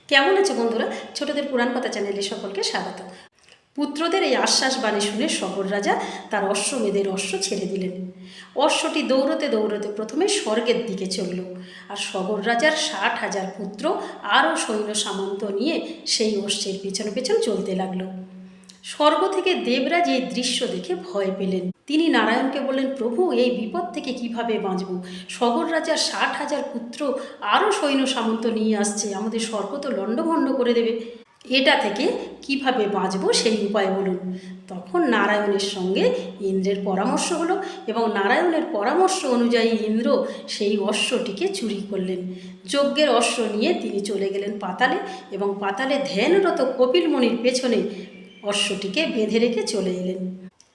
কেমন আছে বন্ধুরা? ছোটদের পুরাণ কথা চ্যানেলে সকলকে স্বাগত। পুত্রদের এই আশ্বাস বাণী শুনে সগর রাজা তার অশ্বমেধের অশ্ব ছেড়ে দিলেন। অশ্বটি দৌড়তে দৌড়তে প্রথমে স্বর্গের দিকে চলল, আর সগর রাজার 60,000 পুত্র আরও সৈন্য সামন্ত নিয়ে সেই অশ্বের পেছনে পেছন চলতে লাগলো। স্বর্গ থেকে দেবরাজ এই দৃশ্য দেখে ভয় পেলেন। তিনি নারায়ণকে বললেন, প্রভু, এই বিপদ থেকে কিভাবে বাঁচব? সগর রাজার 60,000 পুত্র আরও সৈন্য সামন্ত নিয়ে আসছে, আমাদের স্বর্গ তো লণ্ডভণ্ড করে দেবে। এটা থেকে কিভাবে বাঁচব সেই উপায় বলুন। তখন নারায়ণের সঙ্গে ইন্দ্রের পরামর্শ হলো, এবং নারায়ণের পরামর্শ অনুযায়ী ইন্দ্র সেই অশ্বটিকে চুরি করলেন। যজ্ঞের অশ্ব নিয়ে তিনি চলে গেলেন পাতালে, এবং পাতালে ধ্যানরত কপিল মুনির পেছনে অশ্বটিকে বেঁধে রেখে চলে এলেন।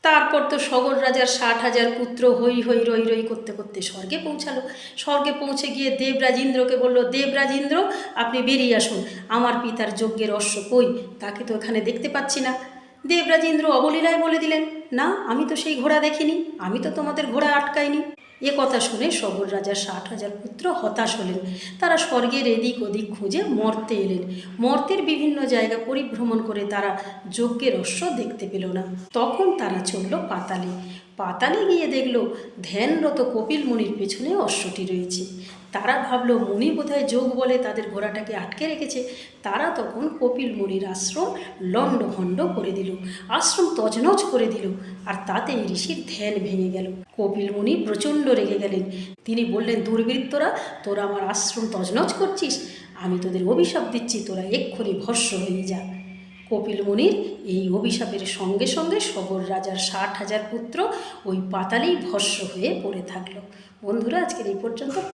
তারপর তো সগর রাজার 60,000 পুত্র হই হই রই রই করতে করতে স্বর্গে পৌঁছালো। স্বর্গে পৌঁছে গিয়ে দেবরাজ ইন্দ্রকে বলল, দেবরাজ ইন্দ্র, আপনি বেরিয়ে আসুন, আমার পিতার যজ্ঞের অশ্ব কই? তাকে তো এখানে দেখতে পাচ্ছি না। দেবরাজ ইন্দ্র অবলীলায় বলে দিলেন, না, আমি তো সেই ঘোড়া দেখিনি, আমি তো তোমাদের ঘোড়া আটকাইনি। এ কথা শুনে সগর রাজার 60,000 পুত্র হতাশ হলেন। তারা স্বর্গের এদিক ওদিক খুঁজে মর্তে এলেন। মর্তের বিভিন্ন জায়গা পরিভ্রমণ করে তারা যজ্ঞের অশ্ব দেখতে পেল না। তখন তারা চলল পাতালে। পাতালে গিয়ে দেখল ধ্যানরত কপিল মুনির পেছনে অশ্বটি রয়েছে। তারা ভাবলো মুনি বোধহয় যোগ বলে তাদের ঘোড়াটাকে আটকে রেখেছে। তারা তখন কপিল মুনির আশ্রম লণ্ডভণ্ড করে দিল, আশ্রম তছনছ করে দিল, আর তাতেই ঋষির ধ্যান ভেঙে গেল। কপিল মুনি প্রচণ্ড রেগে গেলেন। তিনি বললেন, দুর্বৃত্তরা, তোরা আমার আশ্রম তছনছ করছিস, আমি তোদের অভিশাপ দিচ্ছি, তোরা এক্ষুনি ভস্ম হয়ে যা। কপিল মুনির এই অভিশাপের সঙ্গে সঙ্গে সগর রাজার 60,000 পুত্র ওই পাতালেই ভস্ম হয়ে পড়ে থাকলো। বন্ধুরা, আজকের এই পর্যন্ত।